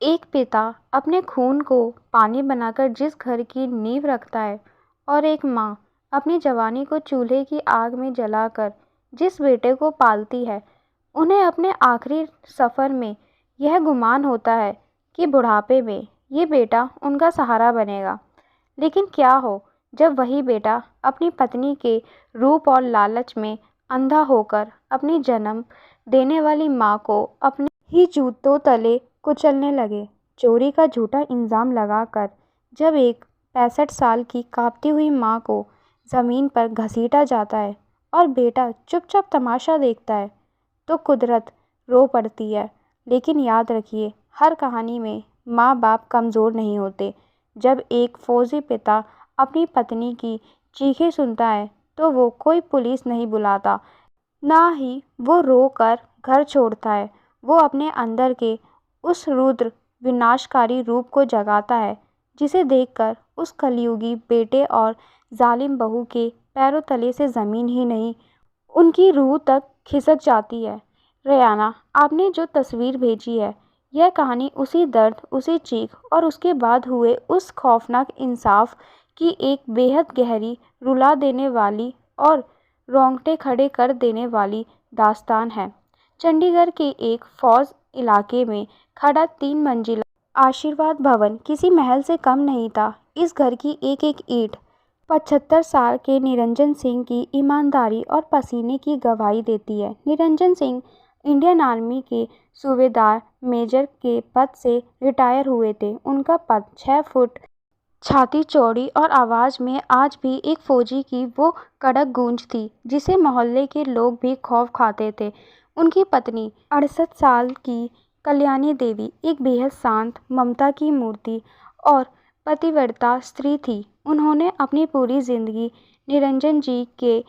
एक पिता अपने खून को पानी बनाकर जिस घर की नींव रखता है और एक माँ अपनी जवानी को चूल्हे की आग में जलाकर जिस बेटे को पालती है, उन्हें अपने आखिरी सफ़र में यह गुमान होता है कि बुढ़ापे में ये बेटा उनका सहारा बनेगा। लेकिन क्या हो जब वही बेटा अपनी पत्नी के रूप और लालच में अंधा होकर अपनी जन्म देने वाली माँ को अपने ही जूतों तले कुचलने लगे। चोरी का झूठा इल्ज़ाम लगाकर जब एक 65 साल की कांपती हुई माँ को ज़मीन पर घसीटा जाता है और बेटा चुपचाप तमाशा देखता है, तो कुदरत रो पड़ती है। लेकिन याद रखिए, हर कहानी में माँ बाप कमज़ोर नहीं होते। जब एक फौजी पिता अपनी पत्नी की चीखें सुनता है तो वो कोई पुलिस नहीं बुलाता, ना ही वो रोकर घर छोड़ता है। वो अपने अंदर के उस रुद्र विनाशकारी रूप को जगाता है जिसे देखकर उस कलयुगी बेटे और जालिम बहू के पैरों तले से ज़मीन ही नहीं, उनकी रूह तक खिसक जाती है। रेयाना, आपने जो तस्वीर भेजी है, यह कहानी उसी दर्द, उसी चीख और उसके बाद हुए उस खौफनाक इंसाफ की एक बेहद गहरी, रुला देने वाली और रोंगटे खड़े कर देने वाली दास्तान है। चंडीगढ़ के एक फौज इलाके में खड़ा 3 मंजिला आशीर्वाद भवन किसी महल से कम नहीं था। इस घर की एक एक ईंट 75 साल के निरंजन सिंह की ईमानदारी और पसीने की गवाही देती है। निरंजन सिंह इंडियन आर्मी के सूबेदार मेजर के पद से रिटायर हुए थे। उनका पद 6 फुट छाती चौड़ी और आवाज़ में आज भी एक फौजी की वो कड़क गूंज थी जिसे मोहल्ले के लोग भी खौफ खाते थे। उनकी पत्नी 68 साल की कल्याणी देवी एक बेहद शांत, ममता की मूर्ति और पतिव्रता स्त्री थी। उन्होंने अपनी पूरी जिंदगी निरंजन जी के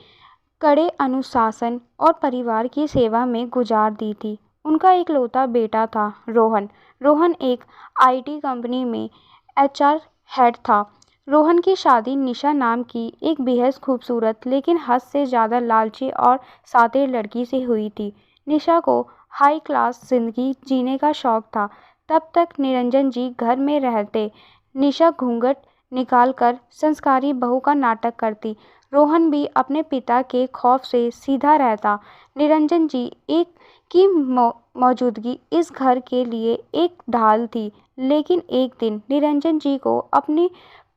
कड़े अनुशासन और परिवार की सेवा में गुजार दी थी। उनका इकलौता बेटा था रोहन। रोहन एक आईटी कंपनी में एचआर हेड था। रोहन की शादी निशा नाम की एक बेहद खूबसूरत लेकिन हद से ज़्यादा लालची और शातिर लड़की से हुई थी। निशा को हाई क्लास जिंदगी जीने का शौक था। तब तक निरंजन जी घर में रहते। निशा घूंघट निकालकर संस्कारी बहू का नाटक करती। रोहन भी अपने पिता के खौफ से सीधा रहता। निरंजन जी एक की मौजूदगी इस घर के लिए एक ढाल थी। लेकिन एक दिन निरंजन जी को अपनी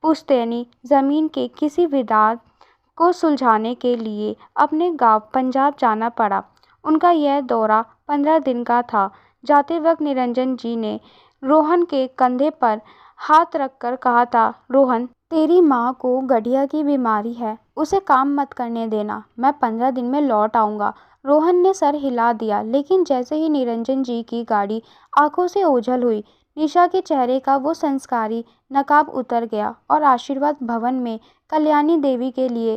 पुश्तैनी ज़मीन के किसी विवाद को सुलझाने के लिए अपने गांव पंजाब जाना पड़ा। उनका यह दौरा 15 दिन का था। जाते वक्त निरंजन जी ने रोहन के कंधे पर हाथ रखकर कहा था, रोहन, तेरी माँ को गठिया की बीमारी है, उसे काम मत करने देना, मैं 15 दिन में लौट आऊँगा। रोहन ने सर हिला दिया, लेकिन जैसे ही निरंजन जी की गाड़ी आंखों से ओझल हुई, निशा के चेहरे का वो संस्कारी नकाब उतर गया और आशीर्वाद भवन में कल्याणी देवी के लिए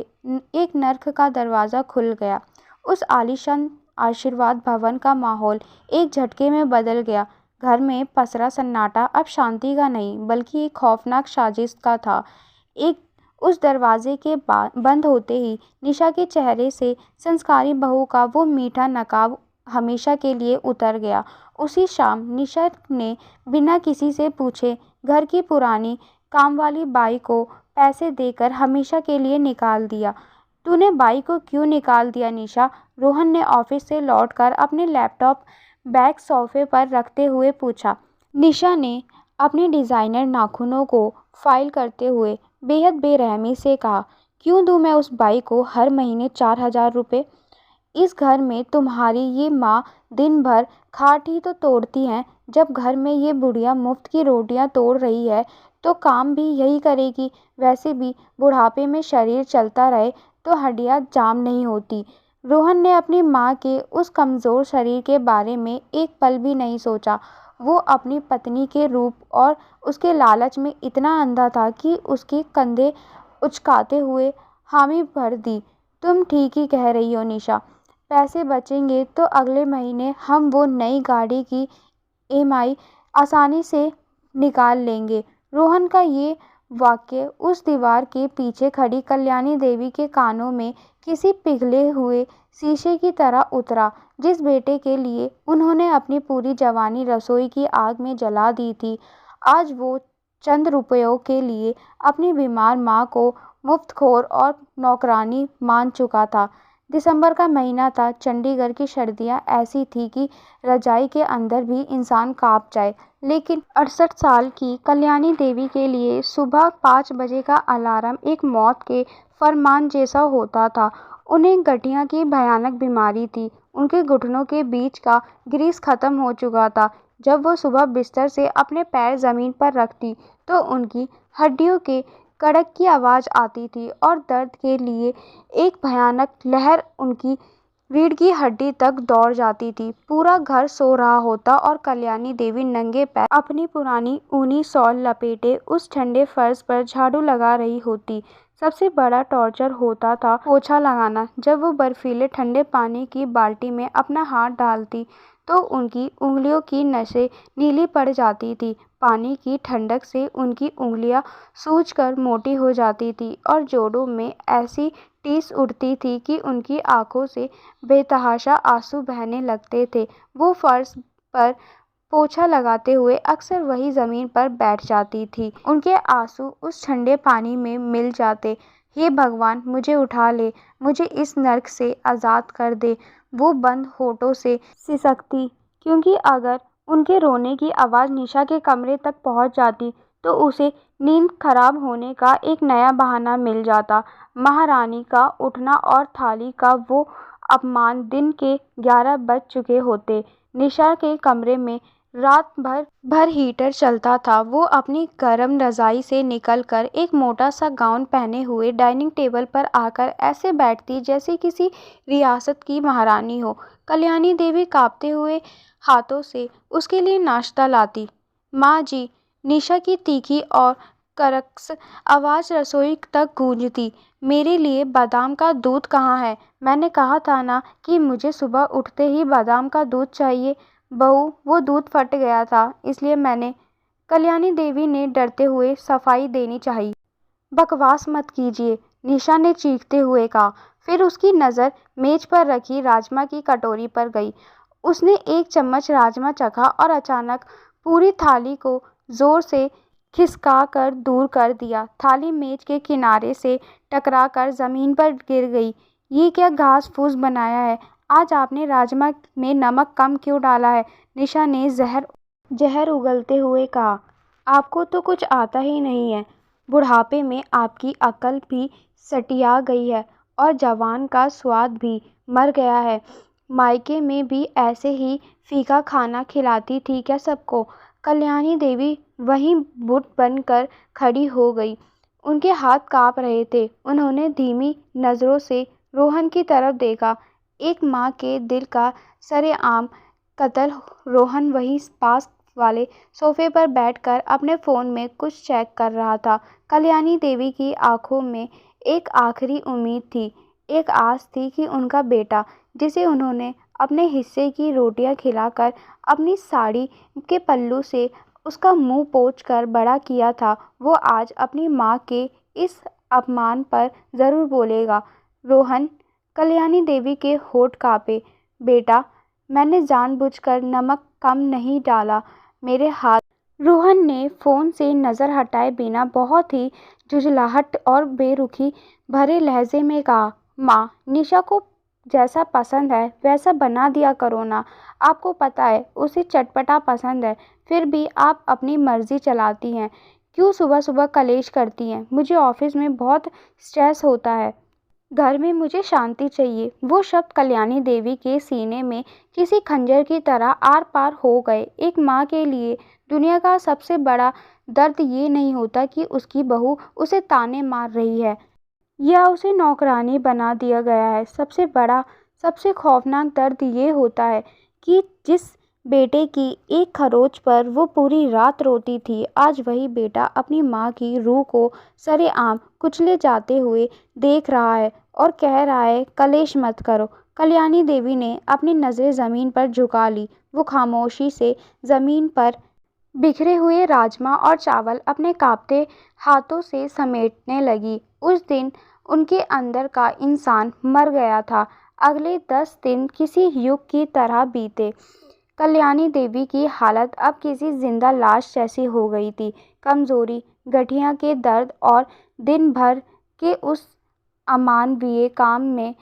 एक नर्क का दरवाज़ा खुल गया। उस आलीशान आशीर्वाद भवन का माहौल एक झटके में बदल गया। घर में पसरा सन्नाटा अब शांति का नहीं बल्कि एक खौफनाक साजिश का था। एक उस दरवाजे के बंद होते ही निशा के चेहरे से संस्कारी बहू का वो मीठा नकाब हमेशा के लिए उतर गया। उसी शाम निशा ने बिना किसी से पूछे घर की पुरानी कामवाली बाई को पैसे देकर हमेशा के लिए निकाल दिया। तूने बाई को क्यों निकाल दिया निशा? रोहन ने ऑफिस से लौटकर अपने लैपटॉप बैग सोफे पर रखते हुए पूछा। निशा ने अपने डिज़ाइनर नाखूनों को फाइल करते हुए बेहद बेरहमी से कहा, क्यों दूँ मैं उस बाई को हर महीने 4000 रुपये? इस घर में तुम्हारी ये माँ दिन भर खाट ही तो तोड़ती हैं। जब घर में ये बुढ़िया मुफ्त की रोटियां तोड़ रही है तो काम भी यही करेगी। वैसे भी बुढ़ापे में शरीर चलता रहे तो हड्डियां जाम नहीं होती। रोहन ने अपनी माँ के उस कमज़ोर शरीर के बारे में एक पल भी नहीं सोचा। वो अपनी पत्नी के रूप और उसके लालच में इतना अंधा था कि उसके कंधे उचकाते हुए हामी भर दी। तुम ठीक ही कह रही हो निशा, पैसे बचेंगे तो अगले महीने हम वो नई गाड़ी की ईएमआई आसानी से निकाल लेंगे। रोहन का ये वाक्य उस दीवार के पीछे खड़ी कल्याणी देवी के कानों में किसी पिघले हुए शीशे की तरह उतरा। जिस बेटे के लिए उन्होंने अपनी पूरी जवानी रसोई की आग में जला दी थी, आज वो चंद रुपयों के लिए अपनी बीमार माँ को मुफ्तखोर और नौकरानी मान चुका था। दिसंबर का महीना था। चंडीगढ़ की सर्दियाँ ऐसी थी कि रजाई के अंदर भी इंसान कांप जाए। लेकिन 68 साल की कल्याणी देवी के लिए सुबह 5 बजे का अलार्म एक मौत के फरमान जैसा होता था। उन्हें गठिया की भयानक बीमारी थी। उनके घुटनों के बीच का ग्रीस खत्म हो चुका था। जब वो सुबह बिस्तर से अपने पैर जमीन पर रखती तो उनकी हड्डियों के कड़क की आवाज़ आती थी और दर्द के लिए एक भयानक लहर उनकी रीढ़ की हड्डी तक दौड़ जाती थी। पूरा घर सो रहा होता और कल्याणी देवी नंगे पैर अपनी पुरानी ऊनी शॉल लपेटे उस ठंडे फर्श पर झाड़ू लगा रही होती। सबसे बड़ा टॉर्चर होता था पोछा लगाना। जब वो बर्फीले ठंडे पानी की बाल्टी में अपना हाथ डालती तो उनकी उंगलियों की नसें नीली पड़ जाती थी। पानी की ठंडक से उनकी उंगलियां सूजकर मोटी हो जाती थी और जोड़ों में ऐसी टीस उठती थी कि उनकी आंखों से बेतहाशा आंसू बहने लगते थे। वो फर्श पर पोछा लगाते हुए अक्सर वही जमीन पर बैठ जाती थी। उनके आंसू उस ठंडे पानी में मिल जाते। हे भगवान, मुझे उठा ले, मुझे इस नर्क से आज़ाद कर दे। वो बंद होठों से सिसकती, क्योंकि अगर उनके रोने की आवाज़ निशा के कमरे तक पहुंच जाती तो उसे नींद खराब होने का एक नया बहाना मिल जाता। महारानी का उठना और थाली का वो अपमान। दिन के 11 बज चुके होते। निशा के कमरे में रात भर हीटर चलता था। वो अपनी गर्म रजाई से निकलकर एक मोटा सा गाउन पहने हुए डाइनिंग टेबल पर आकर ऐसे बैठती जैसे किसी रियासत की महारानी हो। कल्याणी देवी कांपते हुए हाथों से उसके लिए नाश्ता लाती। माँ जी, निशा की तीखी और करकस आवाज़ रसोई तक गूंजती। मेरे लिए बादाम का दूध कहाँ है? मैंने कहा था ना कि मुझे सुबह उठते ही बादाम का दूध चाहिए। बहू, वो दूध फट गया था, इसलिए मैंने। कल्याणी देवी ने डरते हुए सफाई देनी चाहिए। बकवास मत कीजिए, निशा ने चीखते हुए कहा। फिर उसकी नज़र मेज पर रखी राजमा की कटोरी पर गई। उसने एक चम्मच राजमा चखा और अचानक पूरी थाली को जोर से खिसका कर दूर कर दिया। थाली मेज के किनारे से टकराकर जमीन पर गिर गई। ये क्या घास फूस बनाया है? आज आपने राजमा में नमक कम क्यों डाला है? निशा ने जहर उगलते हुए कहा। आपको तो कुछ आता ही नहीं है। बुढ़ापे में आपकी अकल भी सटिया गई है और जवान का स्वाद भी मर गया है। मायके में भी ऐसे ही फीका खाना खिलाती थी क्या सबको? कल्याणी देवी वहीं बुत बनकर खड़ी हो गई। उनके हाथ कांप रहे थे। उन्होंने धीमी नज़रों से रोहन की तरफ देखा। एक माँ के दिल का सरेआम कत्ल। रोहन वहीं पास वाले सोफे पर बैठकर अपने फ़ोन में कुछ चेक कर रहा था। कल्याणी देवी की आंखों में एक आखिरी उम्मीद थी, एक आस थी कि उनका बेटा, जिसे उन्होंने अपने हिस्से की रोटियां खिलाकर अपनी साड़ी के पल्लू से उसका मुंह पोंछकर बड़ा किया था, वो आज अपनी माँ के इस अपमान पर ज़रूर बोलेगा। रोहन, कल्याणी देवी के होठ कांपे। बेटा, मैंने जानबूझकर नमक कम नहीं डाला, मेरे हाथ। रोहन ने फ़ोन से नज़र हटाए बिना बहुत ही झुंझलाहट और बेरुखी भरे लहजे में कहा, माँ, निशा को जैसा पसंद है वैसा बना दिया करो ना। आपको पता है उसे चटपटा पसंद है, फिर भी आप अपनी मर्जी चलाती हैं। क्यों सुबह सुबह कलेश करती हैं? मुझे ऑफिस में बहुत स्ट्रेस होता है, घर में मुझे शांति चाहिए। वो शब्द कल्याणी देवी के सीने में किसी खंजर की तरह आर पार हो गए। एक माँ के लिए दुनिया का सबसे बड़ा दर्द ये नहीं होता कि उसकी बहू उसे ताने मार रही है या उसे नौकरानी बना दिया गया है। सबसे बड़ा, सबसे खौफनाक दर्द ये होता है कि जिस बेटे की एक खरोच पर वो पूरी रात रोती थी, आज वही बेटा अपनी माँ की रूह को सरेआम कुचले जाते हुए देख रहा है और कह रहा है, कलेश मत करो। कल्याणी देवी ने अपनी नज़रें ज़मीन पर झुका ली। वो खामोशी से ज़मीन पर बिखरे हुए राजमा और चावल अपने कांपते हाथों से समेटने लगी। उस दिन उनके अंदर का इंसान मर गया था। अगले 10 दिन किसी युग की तरह बीते। कल्याणी देवी की हालत अब किसी जिंदा लाश जैसी हो गई थी। कमजोरी, गठिया के दर्द और दिन भर के उस अमानवीय काम में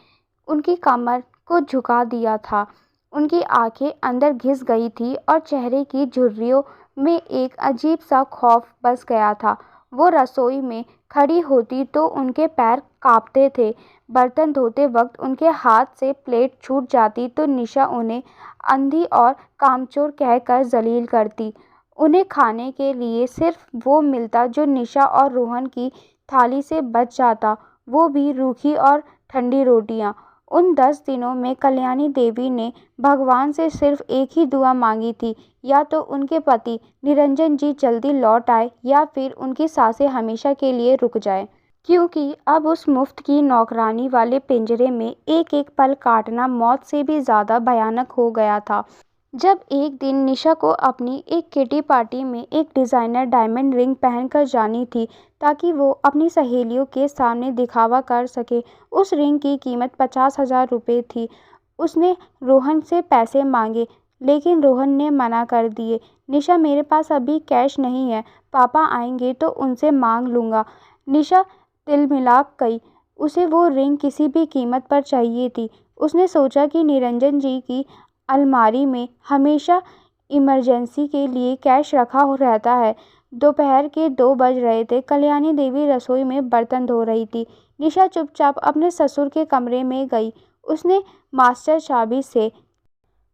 उनकी कमर को झुका दिया था। उनकी आंखें अंदर घिस गई थी और चेहरे की झुर्रियों में एक अजीब सा खौफ बस गया था। वो रसोई में खड़ी होती तो उनके पैर कांपते थे। बर्तन धोते वक्त उनके हाथ से प्लेट छूट जाती तो निशा उन्हें अंधी और कामचोर कहकर जलील करती। उन्हें खाने के लिए सिर्फ वो मिलता जो निशा और रोहन की थाली से बच जाता, वो भी रूखी और ठंडी रोटियां। उन 10 दिनों में कल्याणी देवी ने भगवान से सिर्फ एक ही दुआ मांगी थी, या तो उनके पति निरंजन जी जल्दी लौट आए या फिर उनकी सांसें हमेशा के लिए रुक जाए। क्योंकि अब उस मुफ्त की नौकरानी वाले पिंजरे में एक एक पल काटना मौत से भी ज़्यादा भयानक हो गया था। जब एक दिन निशा को अपनी एक किटी पार्टी में एक डिज़ाइनर डायमंड रिंग पहनकर जानी थी ताकि वो अपनी सहेलियों के सामने दिखावा कर सके। उस रिंग की कीमत 50,000 रुपये थी। उसने रोहन से पैसे मांगे, लेकिन रोहन ने मना कर दिए। निशा, मेरे पास अभी कैश नहीं है, पापा आएंगे तो उनसे मांग लूँगा। निशा तिलमिला गई। उसे वो रिंग किसी भी कीमत पर चाहिए थी। उसने सोचा कि निरंजन जी की अलमारी में हमेशा इमरजेंसी के लिए कैश रखा रहता है। दोपहर के 2 बज रहे थे। कल्याणी देवी रसोई में बर्तन धो रही थी। निशा चुपचाप अपने ससुर के कमरे में गई। उसने मास्टर चाबी से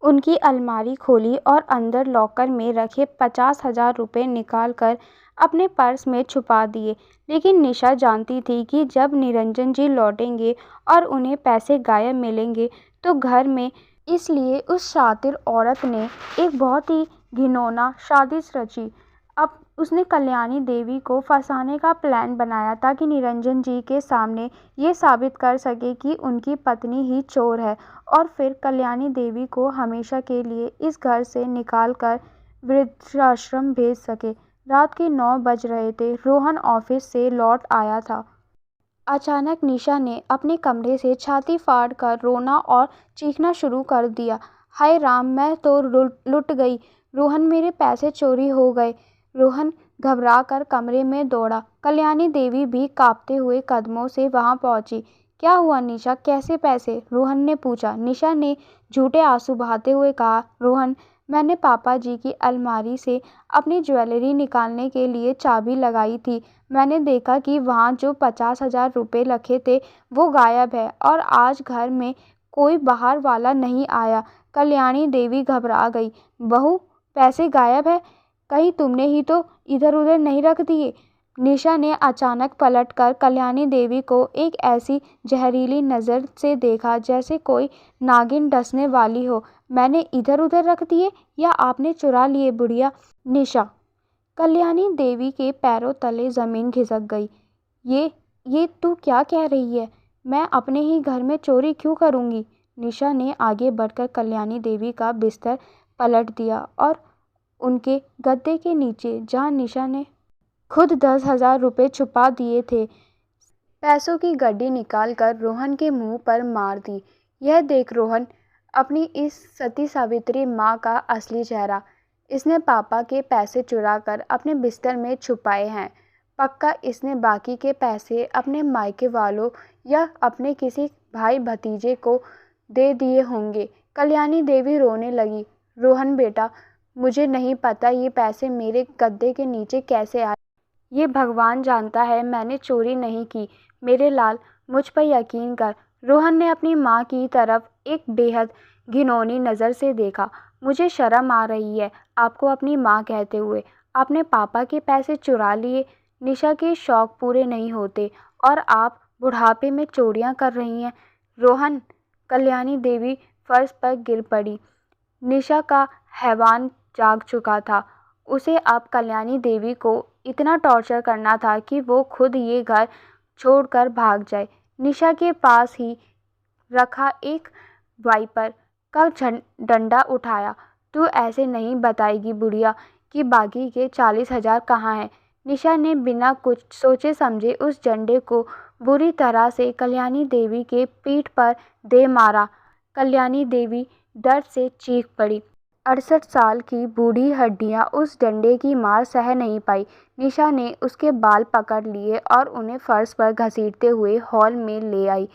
उनकी अलमारी खोली और अंदर लॉकर में रखे 50,000 रुपये निकाल कर अपने पर्स में छुपा दिए। लेकिन निशा जानती थी कि जब निरंजन जी लौटेंगे और उन्हें पैसे गायब मिलेंगे तो घर में, इसलिए उस शातिर औरत ने एक बहुत ही घिनौना साजिश रची। अब उसने कल्याणी देवी को फंसाने का प्लान बनाया ताकि निरंजन जी के सामने ये साबित कर सके कि उनकी पत्नी ही चोर है, और फिर कल्याणी देवी को हमेशा के लिए इस घर से निकाल कर वृद्धाश्रम भेज सके। रात के 9 बज रहे थे। रोहन ऑफिस से लौट आया था। अचानक निशा ने अपने कमरे से छाती फाड़ कर रोना और चीखना शुरू कर दिया। हाय राम, मैं तो लुट गई। रोहन, मेरे पैसे चोरी हो गए। रोहन घबरा कर कमरे में दौड़ा। कल्याणी देवी भी कांपते हुए कदमों से वहां पहुंची। क्या हुआ निशा, कैसे पैसे? रोहन ने पूछा। निशा ने झूठे आंसू बहाते हुए कहा, रोहन, मैंने पापा जी की अलमारी से अपनी ज्वेलरी निकालने के लिए चाबी लगाई थी। मैंने देखा कि वहाँ जो 50,000 रुपये रखे थे वो गायब है, और आज घर में कोई बाहर वाला नहीं आया। कल्याणी देवी घबरा गई। बहू, पैसे गायब है? कहीं तुमने ही तो इधर उधर नहीं रख दिए? निशा ने अचानक पलटकर कल्याणी देवी को एक ऐसी जहरीली नज़र से देखा जैसे कोई नागिन डसने वाली हो। मैंने इधर उधर रख दिए या आपने चुरा लिए बुढ़िया? निशा, कल्याणी देवी के पैरों तले ज़मीन खिसक गई। ये तू क्या कह रही है? मैं अपने ही घर में चोरी क्यों करूँगी? निशा ने आगे बढ़कर कल्याणी देवी का बिस्तर पलट दिया और उनके गद्दे के नीचे, जहाँ निशा ने खुद 10,000 रुपये छुपा दिए थे, पैसों की गड्डी निकालकर रोहन के मुंह पर मार दी। यह देख रोहन, अपनी इस सती सावित्री माँ का असली चेहरा। इसने पापा के पैसे चुराकर अपने बिस्तर में छुपाए हैं। पक्का इसने बाकी के पैसे अपने मायके वालों या अपने किसी भाई भतीजे को दे दिए होंगे। कल्याणी देवी रोने लगी। रोहन बेटा, मुझे नहीं पता ये पैसे मेरे गद्दे के नीचे कैसे आए। ये भगवान जानता है, मैंने चोरी नहीं की। मेरे लाल, मुझ पर यकीन कर। रोहन ने अपनी माँ की तरफ एक बेहद घिनौनी नज़र से देखा। मुझे शर्म आ रही है आपको अपनी माँ कहते हुए। आपने पापा के पैसे चुरा लिए। निशा के शौक पूरे नहीं होते और आप बुढ़ापे में चोरियाँ कर रही हैं। रोहन, कल्याणी देवी फर्श पर गिर पड़ी। निशा का हैवान जाग चुका था। उसे अब कल्याणी देवी को इतना टॉर्चर करना था कि वो खुद ये घर छोड़कर भाग जाए। निशा के पास ही रखा एक वाइपर का डंडा उठाया। तू ऐसे नहीं बताएगी बुढ़िया कि बाकी के 40,000 कहाँ हैं? निशा ने बिना कुछ सोचे समझे उस डंडे को बुरी तरह से कल्याणी देवी के पीठ पर दे मारा। कल्याणी देवी दर्द से चीख पड़ी। 68 साल की बूढ़ी हड्डियां उस डंडे की मार सह नहीं पाई। निशा ने उसके बाल पकड़ लिए और उन्हें फर्श पर घसीटते हुए हॉल में ले आई।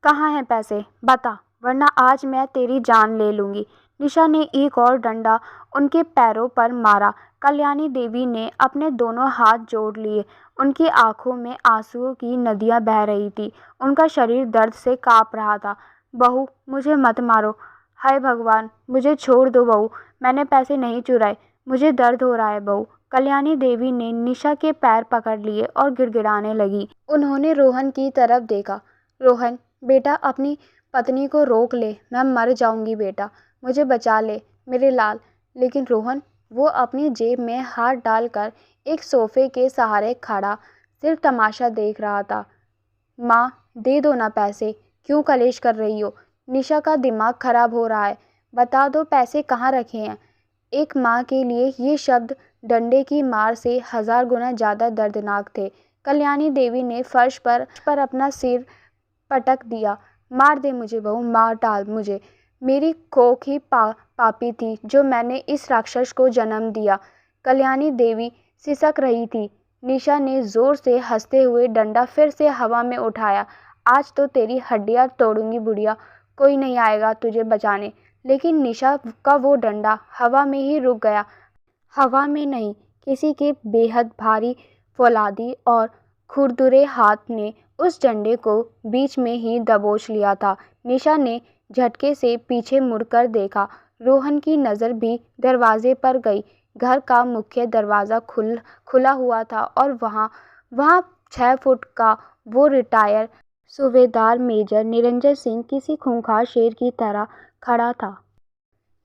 कहाँ हैं पैसे? बता, वरना आज मैं तेरी जान ले लूंगी। निशा ने एक और डंडा उनके पैरों पर मारा। कल्याणी देवी ने अपने दोनों हाथ जोड़ लिए। उनकी आंखों में आंसुओं की नदियां बह रही थी। उनका शरीर दर्द से कांप रहा था। बहू, मुझे मत मारो। हाय भगवान, मुझे छोड़ दो बहू। मैंने पैसे नहीं चुराए। मुझे दर्द हो रहा है बहू। कल्याणी देवी ने निशा के पैर पकड़ लिए और गिड़गिड़ाने लगी। उन्होंने रोहन की तरफ देखा। रोहन बेटा, अपनी पत्नी को रोक ले। मैं मर जाऊंगी बेटा, मुझे बचा ले मेरे लाल। लेकिन रोहन, वो अपनी जेब में हाथ डालकर एक सोफे के सहारे खड़ा सिर्फ तमाशा देख रहा था। माँ, दे दो ना पैसे, क्यों कलेश कर रही हो? निशा का दिमाग खराब हो रहा है। बता दो पैसे कहाँ रखे हैं। एक माँ के लिए ये शब्द डंडे की मार से 1000 गुना ज़्यादा दर्दनाक थे। कल्याणी देवी ने फर्श पर अपना सिर पटक दिया। मार दे मुझे बहू, मार डाल मुझे। मेरी कोख ही पापी थी जो मैंने इस राक्षस को जन्म दिया। कल्याणी देवी सिसक रही थी। निशा ने जोर से हंसते हुए डंडा फिर से हवा में उठाया। आज तो तेरी हड्डियां तोड़ूंगी बुढ़िया, कोई नहीं आएगा तुझे बचाने। लेकिन निशा का वो डंडा हवा में ही रुक गया। हवा में नहीं, किसी के बेहद भारी फौलादी और खुरदुरे हाथ ने उस डंडे को बीच में ही दबोच लिया था। निशा ने झटके से पीछे मुड़कर देखा। रोहन की नज़र भी दरवाजे पर गई। घर का मुख्य दरवाज़ा खुला हुआ था और वहाँ 6 फुट का वो रिटायर सूबेदार मेजर निरंजन सिंह किसी खूंखार शेर की तरह खड़ा था।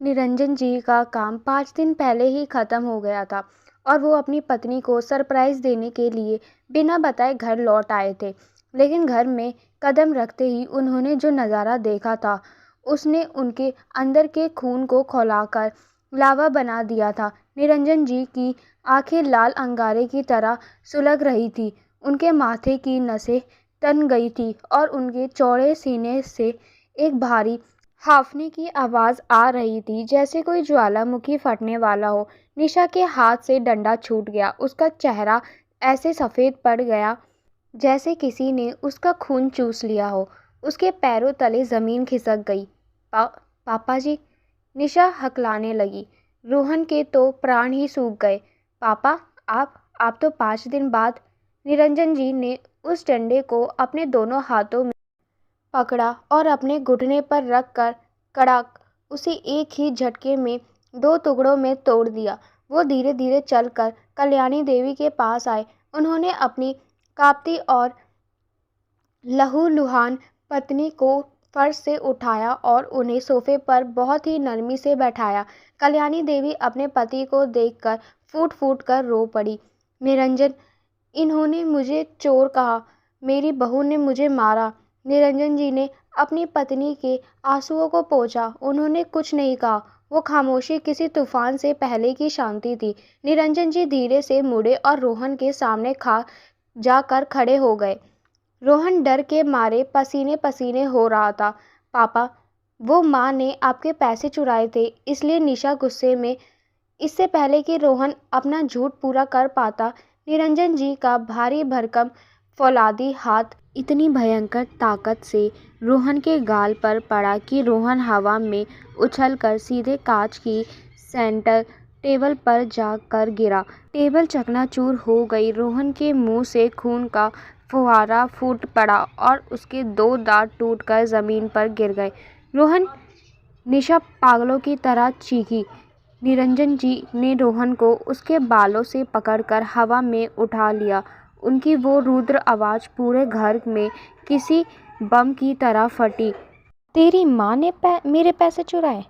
निरंजन जी का काम 5 दिन पहले ही ख़त्म हो गया था और वो अपनी पत्नी को सरप्राइज़ देने के लिए बिना बताए घर लौट आए थे। लेकिन घर में कदम रखते ही उन्होंने जो नज़ारा देखा था उसने उनके अंदर के खून को खौलाकर लावा बना दिया था। निरंजन जी की आंखें लाल अंगारे की तरह सुलग रही थी। उनके माथे की नसें तन गई थी और उनके चौड़े सीने से एक भारी हाफने की आवाज़ आ रही थी, जैसे कोई ज्वालामुखी फटने वाला हो। निशा के हाथ से डंडा छूट गया। उसका चेहरा ऐसे सफ़ेद पड़ गया जैसे किसी ने उसका खून चूस लिया हो। उसके पैरों तले ज़मीन खिसक गई। पापा जी, निशा हकलाने लगी। रोहन के तो प्राण ही सूख गए। पापा, आप तो 5 दिन बाद। निरंजन जी ने उस डंडे को अपने दोनों हाथों में पकड़ा और अपने घुटने पर रख कर कड़ाक उसे एक ही झटके में 2 टुकड़ों में तोड़ दिया। वो धीरे धीरे चलकर कल्याणी देवी के पास आए। उन्होंने अपनी कांपती और लहूलुहान पत्नी को फर्श से उठाया और उन्हें सोफे पर बहुत ही नरमी से बैठाया। कल्याणी देवी अपने पति को देखकर फूट फूट कर रो पड़ी। निरंजन, इन्होंने मुझे चोर कहा, मेरी बहू ने मुझे मारा। निरंजन जी ने अपनी पत्नी के आंसुओं को पोंछा। उन्होंने कुछ नहीं कहा। वो खामोशी किसी तूफान से पहले की शांति थी। निरंजन जी धीरे से मुड़े और रोहन के सामने जाकर खड़े हो गए। रोहन डर के मारे पसीने पसीने हो रहा था। पापा, वो माँ ने आपके पैसे चुराए थे, इसलिए निशा गुस्से में। इससे पहले कि रोहन अपना झूठ पूरा कर पाता, निरंजन जी का भारी भरकम फौलादी हाथ इतनी भयंकर ताकत से रोहन के गाल पर पड़ा कि रोहन हवा में उछलकर सीधे कांच की सेंटर टेबल पर जाकर गिरा। टेबल चकनाचूर हो गई। रोहन के मुंह से खून का फुहारा फूट पड़ा और उसके 2 दांत टूटकर ज़मीन पर गिर गए। रोहन! निशा पागलों की तरह चीखी। निरंजन जी ने रोहन को उसके बालों से पकड़कर हवा में उठा लिया। उनकी वो रुद्र आवाज़ पूरे घर में किसी बम की तरह फटी। तेरी माँ ने मेरे पैसे चुराए?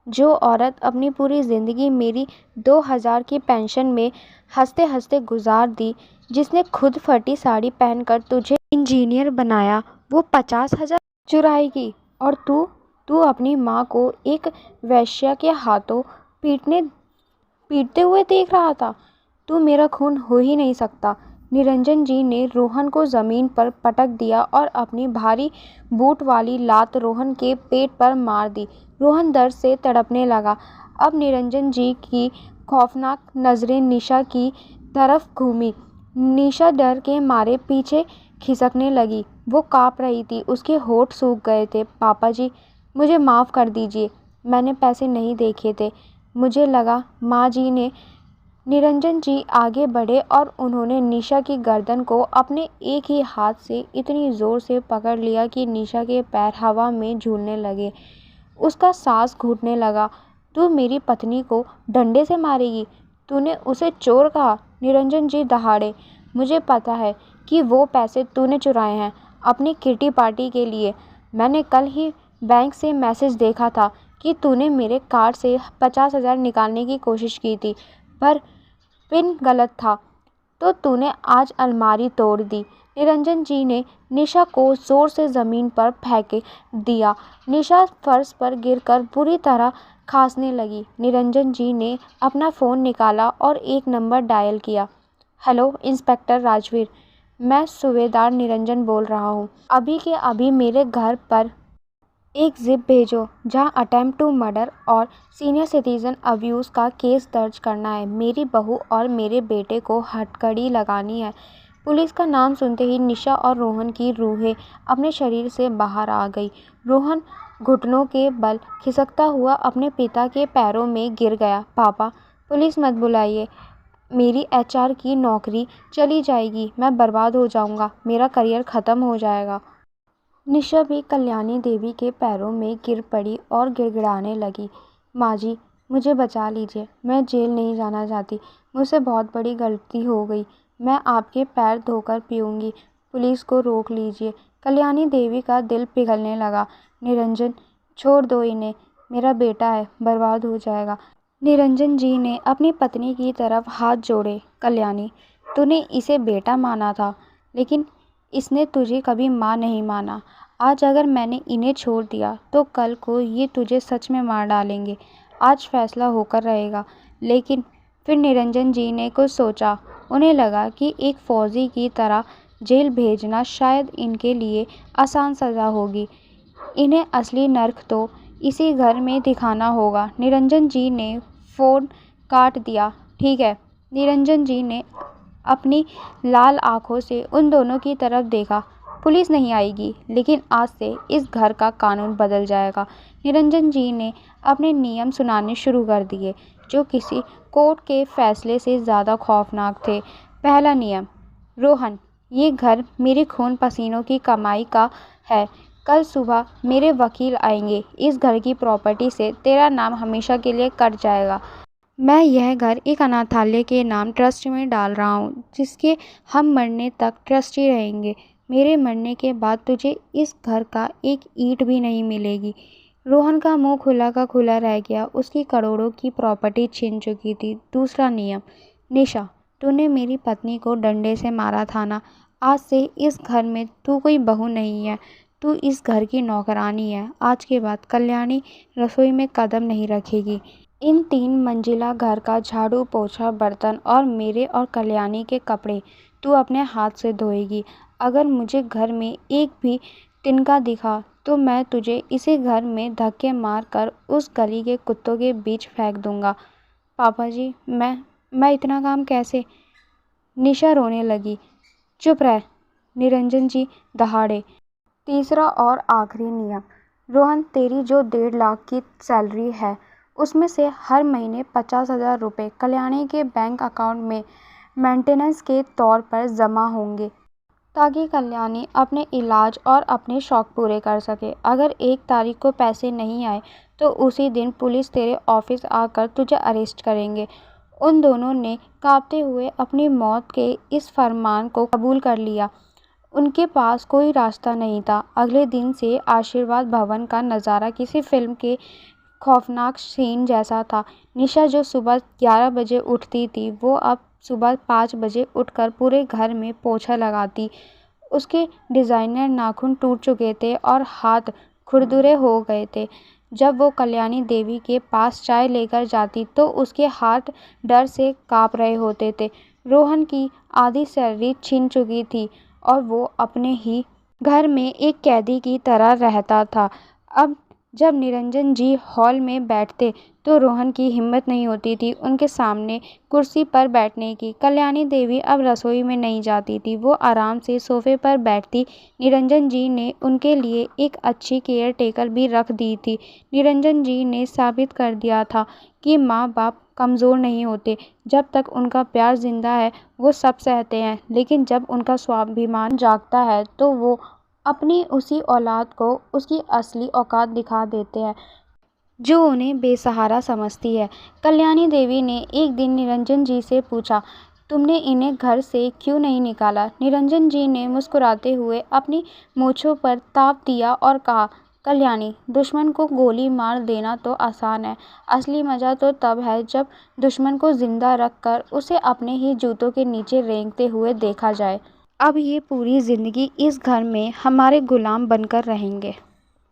जो औरत अपनी पूरी ज़िंदगी मेरी 2000 की पेंशन में हंसते हंसते गुजार दी, जिसने खुद फटी साड़ी पहनकर तुझे इंजीनियर बनाया, वो 50,000 चुराएगी? और तू अपनी माँ को एक वेश्या के हाथों पीटते हुए देख रहा था। तू मेरा खून हो ही नहीं सकता। निरंजन जी ने रोहन को ज़मीन पर पटक दिया और अपनी भारी बूट वाली लात रोहन के पेट पर मार दी। रोहन दर्द से तड़पने लगा। अब निरंजन जी की खौफनाक नज़रें निशा की तरफ घूमी। निशा डर के मारे पीछे खिसकने लगी। वो काँप रही थी, उसके होंठ सूख गए थे। पापा जी, मुझे माफ़ कर दीजिए, मैंने पैसे नहीं देखे थे, मुझे लगा माँ जी ने। निरंजन जी आगे बढ़े और उन्होंने निशा की गर्दन को अपने एक ही हाथ से इतनी ज़ोर से पकड़ लिया कि निशा के पैर हवा में झूलने लगे। उसका सांस घुटने लगा। तू मेरी पत्नी को डंडे से मारेगी? तूने उसे चोर कहा? निरंजन जी दहाड़े। मुझे पता है कि वो पैसे तूने चुराए हैं अपनी किटी पार्टी के लिए। मैंने कल ही बैंक से मैसेज देखा था कि तूने मेरे कार्ड से 50,000 निकालने की कोशिश की थी, पर पिन गलत था, तो तूने आज अलमारी तोड़ दी। निरंजन जी ने निशा को जोर से ज़मीन पर फेंक दिया। निशा फर्श पर गिरकर बुरी तरह खांसने लगी। निरंजन जी ने अपना फ़ोन निकाला और एक नंबर डायल किया। हेलो इंस्पेक्टर राजवीर, मैं सूबेदार निरंजन बोल रहा हूँ। अभी के अभी मेरे घर पर एक जिप भेजो जहां अटेम्प्ट टू मर्डर और सीनियर सिटीजन अब्यूज़ का केस दर्ज करना है। मेरी बहू और मेरे बेटे को हथकड़ी लगानी है। पुलिस का नाम सुनते ही निशा और रोहन की रूहें अपने शरीर से बाहर आ गई। रोहन घुटनों के बल खिसकता हुआ अपने पिता के पैरों में गिर गया। पापा, पुलिस मत बुलाइए, मेरी एचआर की नौकरी चली जाएगी, मैं बर्बाद हो जाऊंगा, मेरा करियर ख़त्म हो जाएगा। निशा भी कल्याणी देवी के पैरों में गिर पड़ी और गिड़गिड़ाने लगी। माँ जी, मुझे बचा लीजिए, मैं जेल नहीं जाना चाहती, मुझसे बहुत बड़ी गलती हो गई, मैं आपके पैर धोकर पीऊँगी, पुलिस को रोक लीजिए। कल्याणी देवी का दिल पिघलने लगा। निरंजन, छोड़ दो इन्हें, मेरा बेटा है, बर्बाद हो जाएगा। निरंजन जी ने अपनी पत्नी की तरफ हाथ जोड़े। कल्याणी, तूने इसे बेटा माना था, लेकिन इसने तुझे कभी माँ नहीं माना। आज अगर मैंने इन्हें छोड़ दिया तो कल को ये तुझे सच में मार डालेंगे। आज फैसला होकर रहेगा। लेकिन फिर निरंजन जी ने कुछ सोचा। उन्हें लगा कि एक फौजी की तरह जेल भेजना शायद इनके लिए आसान सज़ा होगी। इन्हें असली नर्क तो इसी घर में दिखाना होगा। निरंजन जी ने फ़ोन काट दिया। ठीक है। निरंजन जी ने अपनी लाल आंखों से उन दोनों की तरफ देखा। पुलिस नहीं आएगी, लेकिन आज से इस घर का कानून बदल जाएगा। निरंजन जी ने अपने नियम सुनाने शुरू कर दिए, जो किसी कोर्ट के फैसले से ज़्यादा खौफनाक थे। पहला नियम, रोहन, ये घर मेरे खून पसीनों की कमाई का है। कल सुबह मेरे वकील आएंगे। इस घर की प्रॉपर्टी से तेरा नाम हमेशा के लिए कट जाएगा। मैं यह घर एक अनाथालय के नाम ट्रस्ट में डाल रहा हूँ, जिसके हम मरने तक ट्रस्टी रहेंगे। मेरे मरने के बाद तुझे इस घर का एक ईंट भी नहीं मिलेगी। रोहन का मुंह खुला का खुला रह गया। उसकी करोड़ों की प्रॉपर्टी छिन चुकी थी। दूसरा नियम, निशा, तूने मेरी पत्नी को डंडे से मारा था ना। आज से इस घर में तू कोई बहू नहीं है, तू इस घर की नौकरानी है। आज के बाद कल्याणी रसोई में कदम नहीं रखेगी। इन 3 मंजिला घर का झाड़ू, पोछा, बर्तन और मेरे और कल्याणी के कपड़े तू अपने हाथ से धोएगी। अगर मुझे घर में एक भी तिनका दिखा तो मैं तुझे इसी घर में धक्के मार कर उस गली के कुत्तों के बीच फेंक दूंगा। पापा जी, मैं इतना काम कैसे? निशा रोने लगी। चुप रह, निरंजन जी दहाड़े। तीसरा और आखिरी नियम, रोहन, तेरी जो 1.5 लाख की सैलरी है, उसमें से हर महीने 50,000 रुपये कल्याणी के बैंक अकाउंट में मेंटेनेंस के तौर पर जमा होंगे, ताकि कल्याणी अपने इलाज और अपने शौक पूरे कर सके। अगर 1 तारीख को पैसे नहीं आए तो उसी दिन पुलिस तेरे ऑफिस आकर तुझे अरेस्ट करेंगे। उन दोनों ने कांपते हुए अपनी मौत के इस फरमान को कबूल कर लिया। उनके पास कोई रास्ता नहीं था। अगले दिन से आशीर्वाद भवन का नज़ारा किसी फिल्म के खौफनाक सीन जैसा था। निशा जो सुबह 11 बजे उठती थी, वो अब सुबह 5 बजे उठकर पूरे घर में पोछा लगाती। उसके डिज़ाइनर नाखून टूट चुके थे और हाथ खुरदुरे हो गए थे। जब वो कल्याणी देवी के पास चाय लेकर जाती तो उसके हाथ डर से काँप रहे होते थे। रोहन की आधी सैलरी छिन चुकी थी और वो अपने ही घर में एक कैदी की तरह रहता था। अब जब निरंजन जी हॉल में बैठते तो रोहन की हिम्मत नहीं होती थी उनके सामने कुर्सी पर बैठने की। कल्याणी देवी अब रसोई में नहीं जाती थी, वो आराम से सोफे पर बैठती। निरंजन जी ने उनके लिए एक अच्छी केयर टेकर भी रख दी थी। निरंजन जी ने साबित कर दिया था कि माँ बाप कमज़ोर नहीं होते। जब तक उनका प्यार जिंदा है वो सब सहते हैं, लेकिन जब उनका स्वाभिमान जागता है तो वो अपनी उसी औलाद को उसकी असली औकात दिखा देते हैं, जो उन्हें बेसहारा समझती है। कल्याणी देवी ने एक दिन निरंजन जी से पूछा, तुमने इन्हें घर से क्यों नहीं निकाला? निरंजन जी ने मुस्कुराते हुए अपनी मूंछों पर ताप दिया और कहा, कल्याणी, दुश्मन को गोली मार देना तो आसान है, असली मज़ा तो तब है जब दुश्मन को जिंदा रखकर उसे अपने ही जूतों के नीचे रेंगते हुए देखा जाए। अब ये पूरी जिंदगी इस घर में हमारे गुलाम बनकर रहेंगे।